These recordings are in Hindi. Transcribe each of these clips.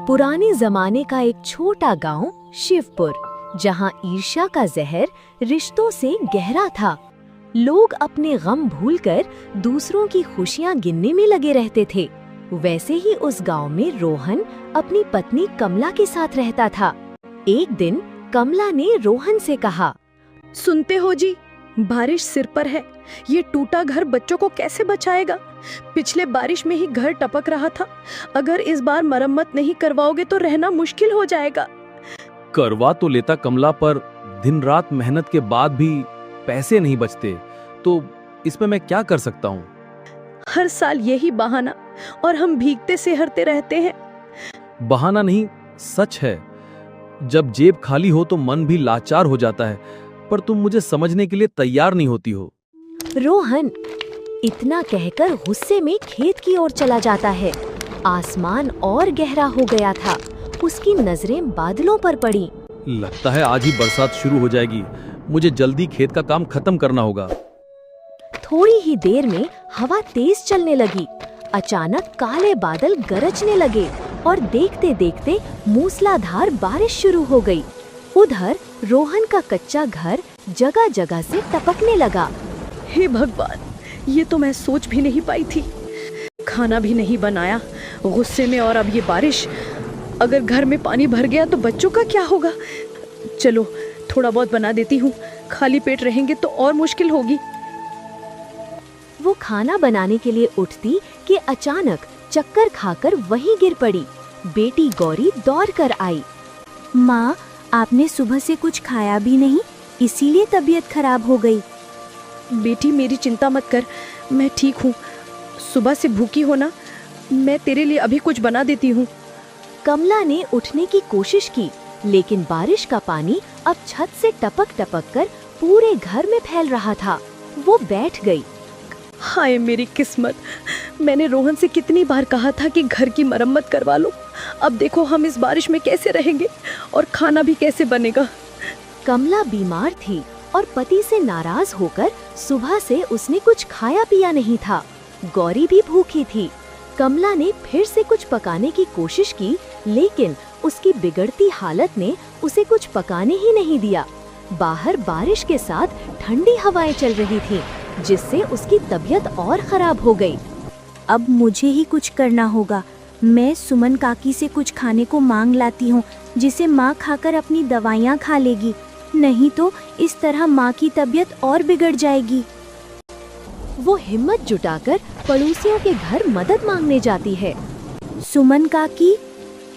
पुराने जमाने का एक छोटा गांव शिवपुर, जहां ईर्ष्या का जहर रिश्तों से गहरा था। लोग अपने गम भूलकर दूसरों की खुशियां गिनने में लगे रहते थे। वैसे ही उस गांव में रोहन अपनी पत्नी कमला के साथ रहता था। एक दिन कमला ने रोहन से कहा, सुनते हो जी, बारिश सिर पर है। ये टूटा घर बच्चों को कैसे बचाएगा? पिछले बारिश में ही घर टपक रहा था। अगर इस बार मरम्मत नहीं करवाओगे तो रहना मुश्किल हो जाएगा। करवा तो लेता कमला, पर दिन रात मेहनत के बाद भी पैसे नहीं बचते, तो इसमें मैं क्या कर सकता हूँ? हर साल यही बहाना, और हम भीगते सिहरते रहते हैं। बहाना नहीं, सच है। जब जेब खाली हो तो मन भी लाचार हो जाता है, पर तुम मुझे समझने के लिए तैयार नहीं होती हो। रोहन इतना कहकर गुस्से में खेत की ओर चला जाता है। आसमान और गहरा हो गया था। उसकी नजरें बादलों पर पड़ी। लगता है आज ही बरसात शुरू हो जाएगी। मुझे जल्दी खेत का काम खत्म करना होगा। थोड़ी ही देर में हवा तेज चलने लगी। अचानक काले बादल गरजने लगे और देखते देखते मूसलाधार बारिश शुरू हो गई। उधर रोहन का कच्चा घर जगह जगह से टपकने लगा। हे भगवान, ये तो मैं सोच भी नहीं पाई थी। खाना भी नहीं बनाया, गुस्से में, और अब ये बारिश। अगर घर में पानी भर गया तो बच्चों का क्या होगा? चलो थोड़ा बहुत बना देती हूँ, खाली पेट रहेंगे तो और मुश्किल होगी। वो खाना बनाने के लिए उठती कि अचानक चक्कर खाकर वहीं गिर पड़ी। बेटी गौरी दौड़ कर आई। माँ, आपने सुबह से कुछ खाया भी नहीं, इसीलिए तबीयत खराब हो गई। बेटी मेरी चिंता मत कर, मैं ठीक हूँ। सुबह से भूखी हो ना, मैं तेरे लिए अभी कुछ बना देती हूँ। कमला ने उठने की कोशिश की, लेकिन बारिश का पानी अब छत से टपक टपक कर पूरे घर में फैल रहा था। वो बैठ गई। हाय मेरी किस्मत, मैंने रोहन से कितनी बार कहा था कि घर की मरम्मत करवा लो। अब देखो हम इस बारिश में कैसे रहेंगे और खाना भी कैसे बनेगा। कमला बीमार थी और पति से नाराज होकर सुबह से उसने कुछ खाया पिया नहीं था। गौरी भी भूखी थी। कमला ने फिर से कुछ पकाने की कोशिश की, लेकिन उसकी बिगड़ती हालत ने उसे कुछ पकाने ही नहीं दिया। बाहर बारिश के साथ ठंडी हवाएं चल रही थीं, जिससे उसकी तबीयत और खराब हो गई। अब मुझे ही कुछ करना होगा। मैं सुमन काकी से कुछ खाने को मांग लाती हूँ, जिसे माँ खाकर अपनी दवाइयाँ खा लेगी। नहीं तो इस तरह माँ की तबीयत और बिगड़ जाएगी। वो हिम्मत जुटाकर पड़ोसियों के घर मदद मांगने जाती है। सुमन काकी,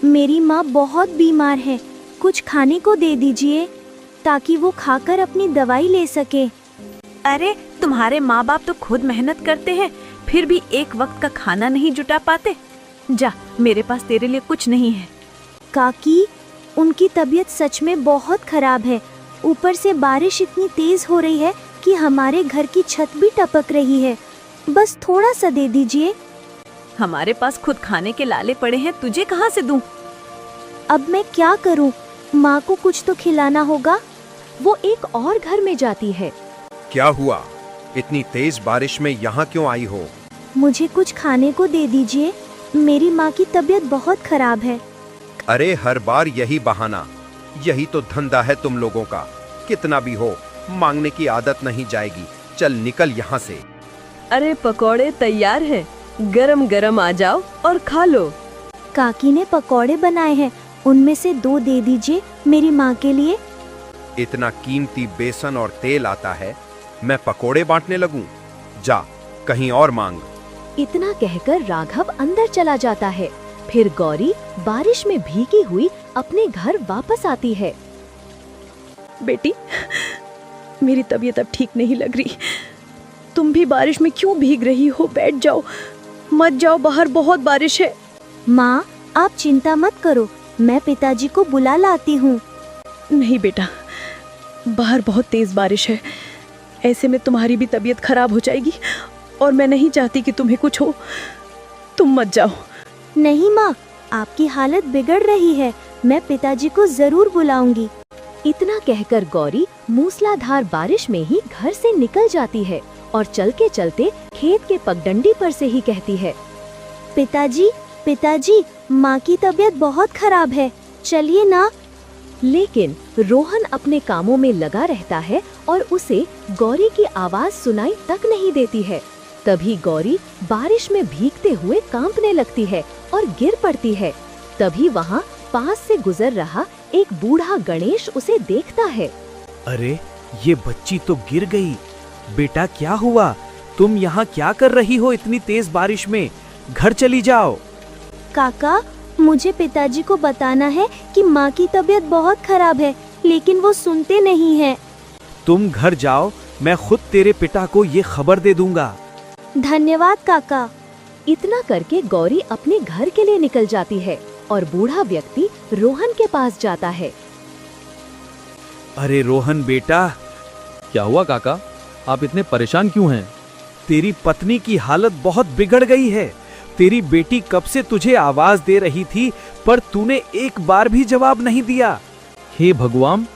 मेरी माँ बहुत बीमार है, कुछ खाने को दे दीजिए ताकि वो खाकर अपनी दवाई ले सके। अरे तुम्हारे माँ बाप तो खुद मेहनत करते हैं, फिर भी एक वक्त का खाना नहीं जुटा पाते। जा, मेरे पास तेरे लिए कुछ नहीं है। काकी, उनकी तबीयत सच में बहुत खराब है। ऊपर से बारिश इतनी तेज हो रही है कि हमारे घर की छत भी टपक रही है। बस थोड़ा सा दे दीजिए। हमारे पास खुद खाने के लाले पड़े हैं, तुझे कहाँ से दूं? अब मैं क्या करूं? माँ को कुछ तो खिलाना होगा। वो एक और घर में जाती है। क्या हुआ? इतनी तेज बारिश में यहाँ क्यों आई हो? मुझे कुछ खाने को दे दीजिए, मेरी माँ की तबीयत बहुत खराब है। अरे हर बार यही बहाना, यही तो धंधा है तुम लोगों का। कितना भी हो, मांगने की आदत नहीं जाएगी। चल निकल यहाँ से। अरे पकौड़े तैयार हैं, गरम गरम आ जाओ और खा लो। काकी ने पकौड़े बनाए हैं, उनमें से 2 दे दीजिए मेरी माँ के लिए। इतना कीमती बेसन और तेल आता है, मैं पकोड़े बांटने लगूं? जा कहीं और मांग। इतना कहकर राघव अंदर चला जाता है। फिर गौरी बारिश में भीगी हुई अपने घर वापस आती है। बेटी, मेरी तबीयत अब ठीक नहीं लग रही। तुम भी बारिश में क्यों भीग रही हो? बैठ जाओ, मत जाओ, बाहर बहुत बारिश है। माँ, आप चिंता मत करो, मैं पिताजी को बुला लाती हूँ। नहीं बेटा, बाहर बहुत तेज बारिश है। ऐसे में तुम्हारी भी तबीयत खराब हो जाएगी, और मैं नहीं चाहती कि तुम्हें कुछ हो। तुम मत जाओ। नहीं माँ, आपकी हालत बिगड़ रही है, मैं पिताजी को जरूर बुलाऊंगी। इतना कहकर गौरी मूसलाधार बारिश में ही घर से निकल जाती है और चलते चलते खेत के पगडंडी पर से ही कहती है, पिताजी, पिताजी, माँ की तबीयत बहुत खराब है, चलिए ना। लेकिन रोहन अपने कामों में लगा रहता है और उसे गौरी की आवाज सुनाई तक नहीं देती है। तभी गौरी बारिश में भीगते हुए कांपने लगती है और गिर पड़ती है। तभी वहाँ पास से गुजर रहा एक बूढ़ा गणेश उसे देखता है। अरे, ये बच्ची तो गिर गई। बेटा, क्या हुआ? तुम यहाँ क्या कर रही हो इतनी तेज बारिश में? घर चली जाओ। काका, मुझे पिताजी को बताना है कि माँ की तबीयत बहुत खराब है, लेकिन वो सुनते नहीं हैं। तुम घर जाओ, मैं खुद तेरे पिता को ये खबर दे दूंगा। धन्यवाद काका। इतना करके गौरी अपने घर के लिए निकल जाती है और बूढ़ा व्यक्ति रोहन के पास जाता है। अरे रोहन बेटा, क्या हुआ काका? आप इतने परेशान क्यों हैं? तेरी पत्नी की हालत बहुत बिगड़ गई है। तेरी बेटी कब से तुझे आवाज दे रही थी, पर तूने एक बार भी जवाब नहीं दिया। हे भगवान!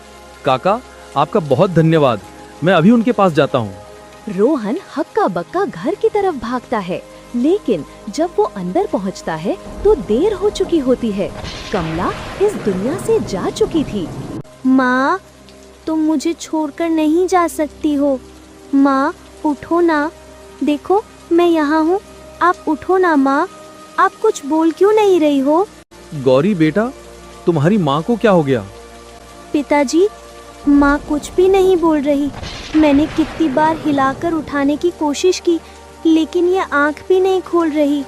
काका, आपका बहुत धन्यवाद। मैं अभी उनके पास जाता हूँ। रोहन हक्का बक्का घर की तरफ भागता है, लेकिन जब वो अंदर पहुंचता है तो देर हो चुकी होती है। कमला इस दुनिया से जा चुकी थी। माँ, तुम मुझे छोड़कर नहीं जा सकती हो। माँ, उठो ना। देखो, मैं यहाँ हूँ, आप उठो ना माँ। आप कुछ बोल क्यों नहीं रही हो? गौरी बेटा, तुम्हारी माँ को क्या हो गया? पिताजी, माँ कुछ भी नहीं बोल रही। मैंने कितनी बार हिलाकर उठाने की कोशिश की, लेकिन ये आंख भी नहीं खोल रही।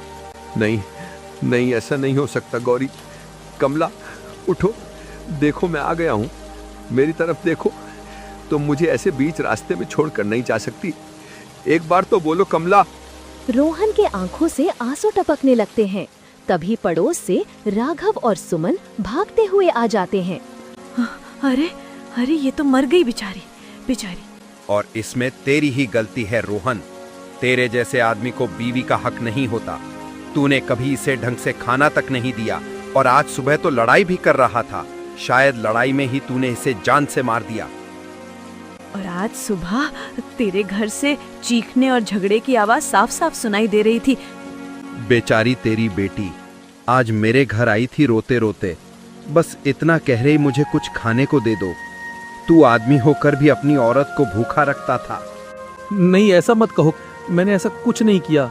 नहीं नहीं, ऐसा नहीं हो सकता गौरी। कमला, उठो, देखो मैं आ गया हूँ। मेरी तरफ देखो। तुम मुझे ऐसे बीच रास्ते में छोड़कर नहीं जा सकती। एक बार तो बोलो कमला। रोहन के आंखों से आंसू टपकने लगते हैं। तभी पड़ोस से राघव और सुमन भागते हुए आ जाते हैं। अरे अरे, ये तो मर गई बेचारी बेचारी। और इसमें तेरी ही गलती है रोहन। तेरे जैसे आदमी को बीवी का हक नहीं होता। तूने कभी इसे ढंग से खाना तक नहीं दिया और आज सुबह तो लड़ाई भी कर रहा था। शायद लड़ाई में ही तूने इसे जान से मार दिया। और आज सुबह तेरे घर से चीखने और झगड़े की आवाज साफ साफ सुनाई दे रही थी। बेचारी तेरी बेटी आज मेरे घर आई थी रोते रोते। बस इतना कह रही मुझे कुछ खाने को दे दो। तू आदमी होकर भी अपनी औरत को भूखा रखता था। नहीं, ऐसा मत कहो। मैंने ऐसा कुछ नहीं किया।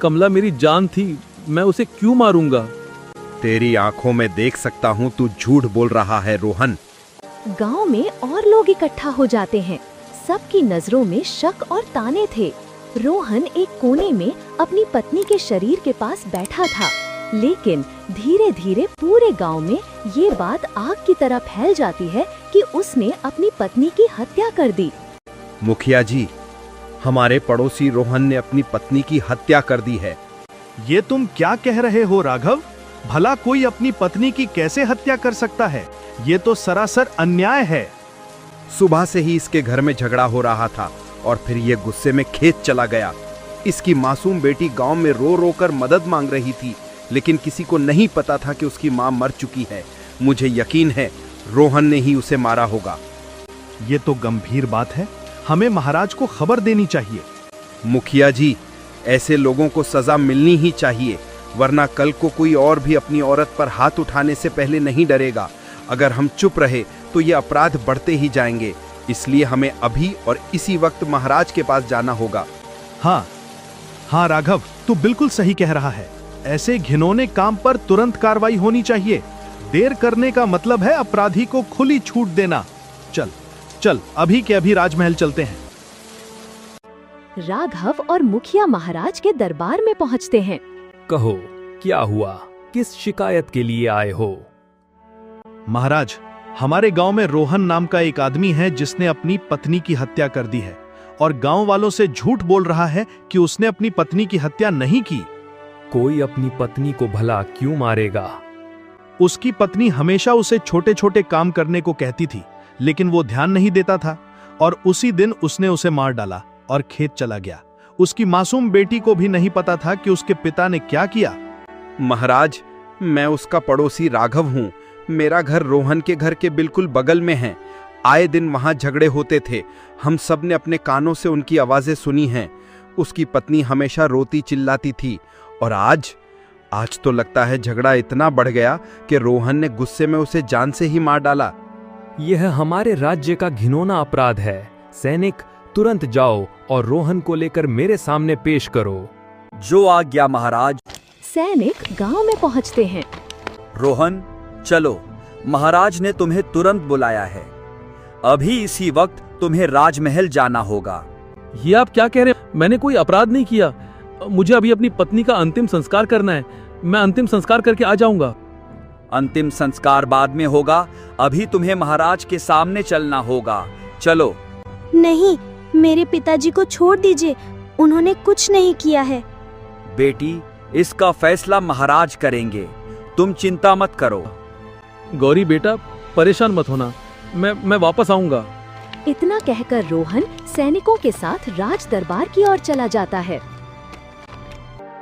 कमला मेरी जान थी, मैं उसे क्यों मारूंगा? तेरी आंखों में देख सकता हूँ तू झूठ बोल रहा है रोहन। गांव में और लोग इकट्ठा हो जाते हैं। सबकी नजरों में शक और ताने थे। रोहन एक कोने में अपनी पत्नी के शरीर के पास बैठा था, लेकिन धीरे धीरे पूरे गांव में ये बात आग की तरह फैल जाती है कि उसने अपनी पत्नी की हत्या कर दी। मुखिया जी, हमारे पड़ोसी रोहन ने अपनी पत्नी की हत्या कर दी है। ये तुम क्या कह रहे हो राघव? भला कोई अपनी पत्नी की कैसे हत्या कर सकता है? ये तो सरासर अन्याय है। सुबह से ही इसके घर में झगड़ा हो रहा था और फिर ये गुस्से में खेत चला गया। इसकी मासूम बेटी गांव में रो रो कर मदद मांग रही थी, लेकिन किसी को नहीं पता था कि उसकी मां मर चुकी है। मुझे यकीन है रोहन ने ही उसे मारा होगा। ये तो गंभीर बात है। हमें महाराज को खबर देनी चाहिए। मुखिया जी, ऐसे लोगों को सजा मिलनी ही चाहिए, वरना कल को कोई और भी अपनी औरत पर हाथ उठाने से पहले नहीं डरेगा। अगर हम चुप रहे तो ये अपराध बढ़ते ही जाएंगे। इसलिए हमें अभी और इसी वक्त महाराज के पास जाना होगा। हाँ राघव, तू बिल्कुल सही कह रहा है। ऐसे घिनौने काम पर तुरंत कार्रवाई होनी चाहिए। देर करने का मतलब है अपराधी को खुली छूट देना। चल अभी के अभी राजमहल चलते हैं। राघव और मुखिया महाराज के दरबार में पहुंचते हैं। कहो, क्या हुआ? किस शिकायत के लिए आए हो? महाराज, हमारे गांव में रोहन नाम का एक आदमी है जिसने अपनी पत्नी की हत्या कर दी है और गांव वालों से झूठ बोल रहा है कि उसने अपनी पत्नी की हत्या नहीं की। कोई अपनी पत्नी को भला क्यों मारेगा? उसकी पत्नी हमेशा उसे छोटे छोटे काम करने को कहती थी, लेकिन वो ध्यान नहीं देता था और उसी दिन उसने उसे मार डाला और खेत चला गया। उसकी मासूम बेटी को भी नहीं पता था कि उसके पिता ने क्या किया। महाराज, मैं उसका पड़ोसी राघव हूँ। मेरा घर रोहन के घर के बिल्कुल बगल में है। आए दिन वहां झगड़े होते थे। हम सब ने अपने कानों से उनकी आवाजें सुनी हैं। उसकी पत्नी हमेशा रोती चिल्लाती थी और आज तो लगता है झगड़ा इतना बढ़ गया कि रोहन ने गुस्से में उसे जान से ही मार डाला। यह हमारे राज्य का घिनौना अपराध है। सैनिक, तुरंत जाओ और रोहन को लेकर मेरे सामने पेश करो। जो आज्ञा महाराज। सैनिक गांव में पहुंचते हैं। रोहन, चलो, महाराज ने तुम्हें तुरंत बुलाया है। अभी इसी वक्त तुम्हें राजमहल जाना होगा। ये आप क्या कह रहे हैं? मैंने कोई अपराध नहीं किया। मुझे अभी अपनी पत्नी का अंतिम संस्कार करना है। मैं अंतिम संस्कार करके आ जाऊंगा। अंतिम संस्कार बाद में होगा, अभी तुम्हें महाराज के सामने चलना होगा। चलो। नहीं, मेरे पिताजी को छोड़ दीजिए, उन्होंने कुछ नहीं किया है। बेटी, इसका फैसला महाराज करेंगे, तुम चिंता मत करो। गौरी बेटा, परेशान मत होना, मैं वापस आऊंगा। इतना कहकर रोहन सैनिकों के साथ राज दरबार की ओर चला जाता है।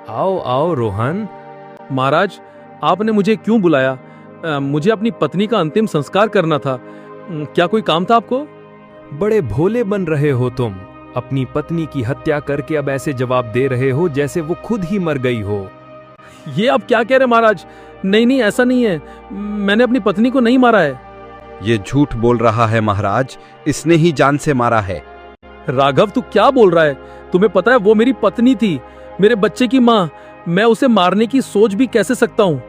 आओ आओ रोहन। महाराज, आपने मुझे क्यों बुलाया? मुझे अपनी पत्नी का अंतिम संस्कार करना था। क्या कोई काम था आपको? बड़े भोले बन रहे हो तुम। अपनी पत्नी की हत्या करके अब ऐसे जवाब दे रहे हो जैसे वो खुद ही मर गई हो। ये आप क्या कह रहे हैं महाराज? नहीं, ऐसा नहीं है। मैंने अपनी पत्नी को नहीं मारा है। ये झूठ बोल रहा है महाराज, इसने ही जान से मारा है। राघव, तू क्या बोल रहा है? तुम्हें पता है वो मेरी पत्नी थी, मेरे बच्चे की माँ। मैं उसे मारने की सोच भी कैसे सकता हूँ?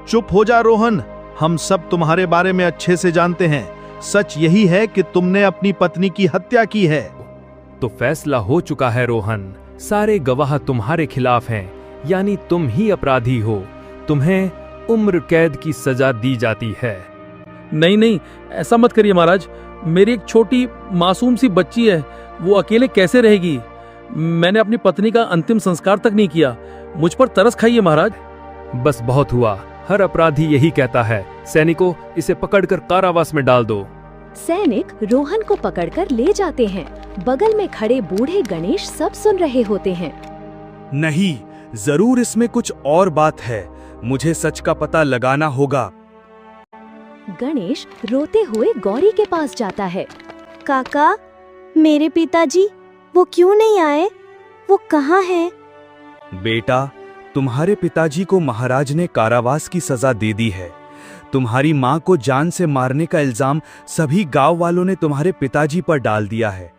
चुप हो जा रोहन, हम सब तुम्हारे बारे में अच्छे से जानते हैं। सच यही है कि तुमने अपनी पत्नी की हत्या की है। तो फैसला हो चुका है रोहन। सारे गवाह तुम्हारे खिलाफ हैं, यानी तुम ही अपराधी हो। तुम्हें उम्र कैद की सजा दी जाती है। नहीं, ऐसा मत करिए महाराज। मेरी एक छोटी मासूम सी बच्ची है, वो अकेले कैसे रहेगी? मैंने अपनी पत्नी का अंतिम संस्कार तक नहीं किया। मुझ पर तरस खाइए महाराज। बस बहुत हुआ, हर अपराधी यही कहता है। सैनिकों, इसे पकड़कर कारावास में डाल दो। सैनिक रोहन को पकड़कर ले जाते हैं। बगल में खड़े बूढ़े गणेश सब सुन रहे होते हैं। नहीं, जरूर इसमें कुछ और बात है। मुझे सच का पता लगाना होगा। गणेश रोते हुए गौरी के पास जाता है। काका, मेरे पिताजी, वो क्यों नहीं आए? वो कहाँ हैं? बेटा, तुम्हारे पिताजी को महाराज ने कारावास की सजा दे दी है। तुम्हारी माँ को जान से मारने का इल्जाम सभी गांव वालों ने तुम्हारे पिताजी पर डाल दिया है।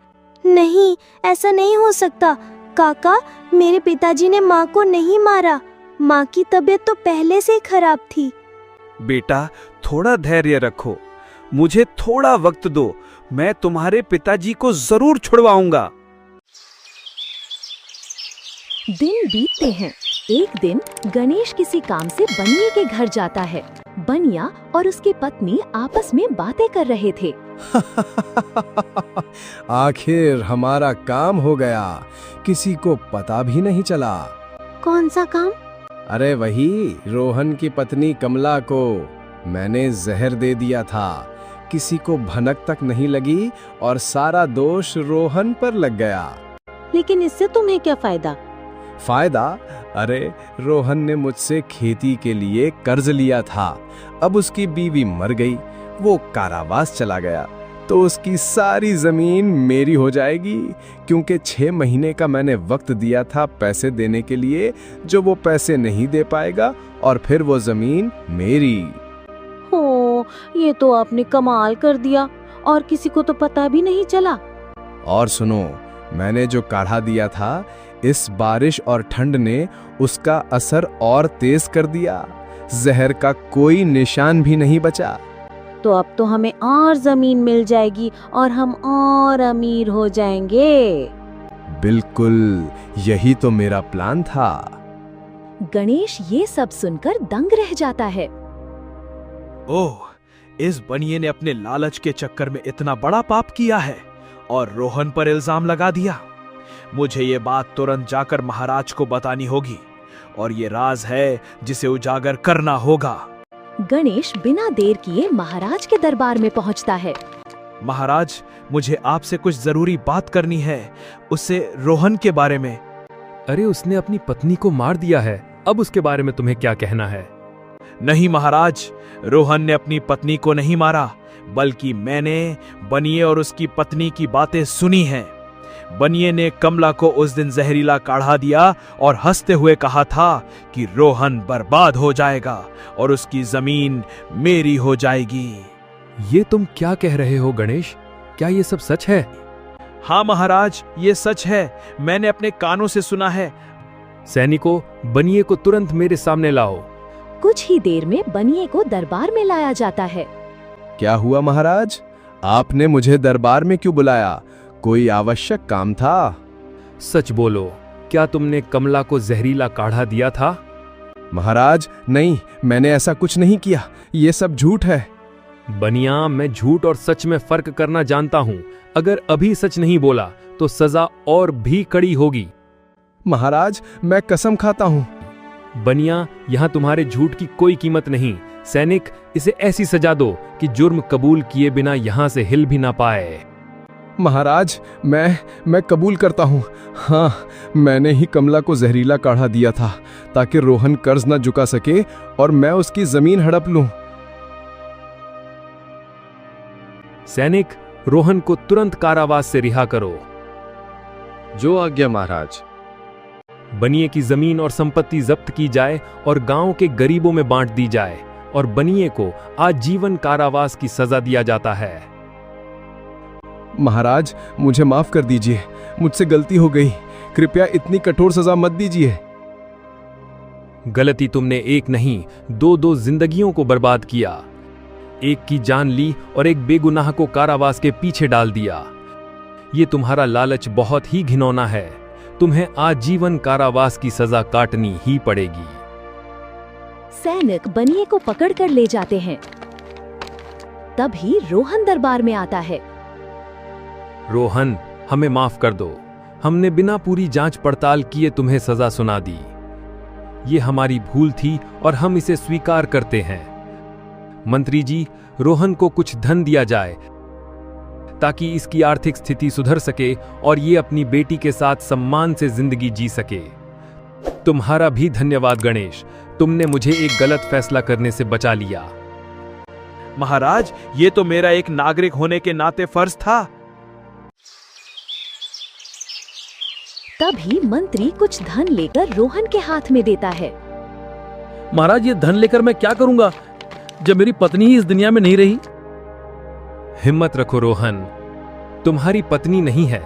नहीं, ऐसा नहीं हो सकता। काका, मेरे पिताजी ने माँ को नहीं मारा। माँ की तबीयत तो पहले से ही खराब थी। बेटा, थोड़ा धैर्य रखो, मुझे थोड़ा वक्त दो। मैं तुम्हारे पिताजी को जरूर छुड़वाऊंगा। दिन बीतते हैं। एक दिन गणेश किसी काम से बनिए के घर जाता है। बनिया और उसकी पत्नी आपस में बातें कर रहे थे। आखिर हमारा काम हो गया, किसी को पता भी नहीं चला। कौन सा काम? अरे वही, रोहन की पत्नी कमला को मैंने जहर दे दिया था। किसी को भनक तक नहीं लगी और सारा दोष रोहन पर लग गया। लेकिन इससे तुम्हें क्या फायदा? फायदा? अरे रोहन ने मुझसे खेती के लिए कर्ज लिया था। अब उसकी बीवी मर गई, वो कारावास चला गया, तो उसकी सारी जमीन मेरी हो जाएगी। क्योंकि 6 महीने का मैंने वक्त दिया था पैसे देने के लिए, जो वो पैसे नहीं दे पाएगा और फिर वो जमीन मेरी। हो, ये तो आपने कमाल कर दिया और किसी को तो पता भी नहीं चला। और सुनो, मैंने जो काढ़ा दिया था, इस बारिश और ठंड ने उसका असर और तेज कर दिया। जहर का कोई निशान भी नहीं बचा। तो अब तो हमें और जमीन मिल जाएगी और हम और अमीर हो जाएंगे। बिल्कुल, यही तो मेरा प्लान था। गणेश ये सब सुनकर दंग रह जाता है। ओह, इस बनिए ने अपने लालच के चक्कर में इतना बड़ा पाप किया है और रोहन पर इल्जाम लगा दिया। मुझे ये बात तुरंत जाकर महाराज को बतानी होगी और ये राज है जिसे उजागर करना होगा। गणेश बिना देर किए महाराज के दरबार में पहुंचता है। महाराज, मुझे आपसे कुछ जरूरी बात करनी है, उससे रोहन के बारे में। अरे, उसने अपनी पत्नी को मार दिया है, अब उसके बारे में तुम्हें क्या कहना है? नहीं महाराज, रोहन ने अपनी पत्नी को नहीं मारा, बल्कि मैंने बनिए और उसकी पत्नी की बातें सुनी हैं। बनिए ने कमला को उस दिन जहरीला काढ़ा दिया और हंसते हुए कहा था कि रोहन बर्बाद हो जाएगा और उसकी जमीन मेरी हो जाएगी। ये तुम क्या कह रहे हो गणेश? क्या ये सब सच है? हाँ महाराज, ये सच है। मैंने अपने कानों से सुना है। सैनिकों, बनिए को तुरंत मेरे सामने लाओ। कुछ ही देर में बनिए को दरबार में लाया जाता है। क्या हुआ महाराज? आपने मुझे दरबार में क्यों बुलाया? कोई आवश्यक काम था? सच बोलो, क्या तुमने कमला को जहरीला काढ़ा दिया था? महाराज नहीं, मैंने ऐसा कुछ नहीं किया। ये सब झूठ है। बनिया, मैं झूठ और सच में फर्क करना जानता हूं। अगर अभी सच नहीं बोला तो सजा और भी कड़ी होगी। महाराज, मैं कसम खाता हूं। बनिया, यहां तुम्हारे झूठ की कोई कीमत नहीं। सैनिक, इसे ऐसी सजा दो कि जुर्म कबूल किए बिना यहां से हिल भी ना पाए। महाराज, मैं कबूल करता हूं। हाँ, मैंने ही कमला को जहरीला काढ़ा दिया था ताकि रोहन कर्ज न चुका सके और मैं उसकी जमीन हड़प लूं। सैनिक, रोहन को तुरंत कारावास से रिहा करो। जो आज्ञा महाराज। बनिए की जमीन और संपत्ति जब्त की जाए और गांव के गरीबों में बांट दी जाए और बनिए को आजीवन कारावास की सजा दिया जाता है। महाराज, मुझे माफ कर दीजिए। मुझसे गलती हो गई। कृपया इतनी कठोर सजा मत दीजिए। गलती तुमने एक नहीं, दो जिंदगियों को बर्बाद किया। एक की जान ली और एक बेगुनाह को कारावास के पीछे डाल दिया। ये तुम्हारा लालच बहुत ही घिनौना है। तुम्हें आजीवन कारावास की सजा काटनी ही पड़ेगी। सैनिक बनिए को पकड़कर ले जाते हैं। तभी रोहन दरबार में आता है। रोहन, हमें माफ कर दो। हमने बिना पूरी जांच पड़ताल किए तुम्हें सजा सुना दी। ये हमारी भूल थी और हम इसे स्वीकार करते हैं। मंत्री जी, रोहन को कुछ धन दिया जाए ताकि इसकी आर्थिक स्थिति सुधर सके और ये अपनी बेटी के साथ सम्मान से जिंदगी जी सके। तुम्हारा भी धन्यवाद गणेश, तुमने मुझे एक गलत फैसला करने से बचा लिया। महाराज, ये तो मेरा एक नागरिक होने के नाते फर्ज था। तभी मंत्री कुछ धन लेकर रोहन के हाथ में देता है। महाराज, ये धन लेकर मैं क्या करूंगा जब मेरी पत्नी ही इस दुनिया में नहीं रही? हिम्मत रखो रोहन, तुम्हारी पत्नी नहीं है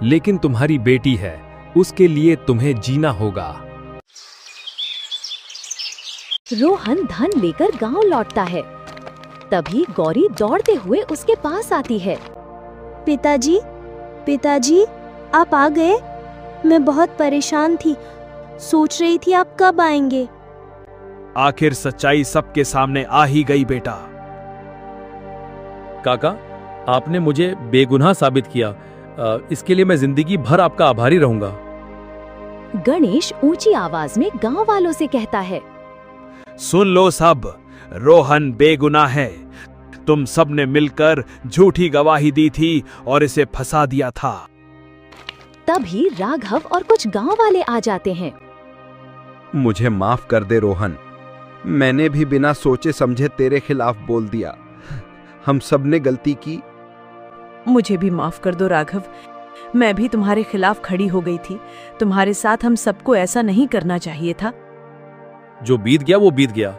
लेकिन तुम्हारी बेटी है। उसके लिए तुम्हें जीना होगा। रोहन धन लेकर गांव लौटता है। तभी गौरी दौड़ते हुए उसके पास आती है। पिताजी, पिताजी, आप आ गए? मैं बहुत परेशान थी। सोच रही थी आप कब आएंगे। आखिर सच्चाई सबके सामने आ ही गई बेटा। काका, आपने मुझे बेगुनाह साबित किया। इसके लिए मैं जिंदगी भर आपका आभारी रहूंगा। गणेश ऊंची आवाज में गांव वालों से कहता है, सुन लो सब, रोहन बेगुनाह है। तुम सब ने मिलकर झूठी गवाही दी थी और इसे फंसा दिया था। तभी राघव और कुछ गांव वाले आ जाते हैं। मुझे माफ कर दे रोहन, मैंने भी बिना सोचे समझे तेरे खिलाफ बोल दिया। हम सब ने गलती की। मुझे भी माफ कर दो राघव, मैं भी तुम्हारे खिलाफ खड़ी हो गई थी। तुम्हारे साथ हम सबको ऐसा नहीं करना चाहिए था। जो बीत गया वो बीत गया।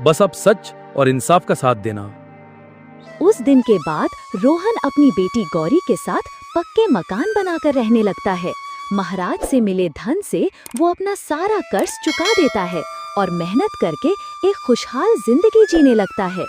बस अब सच और इंसाफ का साथ देना। उस दिन के बाद रोहन अपनी बेटी गौरी के साथ पक्के मकान बनाकर रहने लगता है। महाराज से मिले धन से वो अपना सारा कर्ज चुका देता है और मेहनत करके एक खुशहाल जिंदगी जीने लगता है।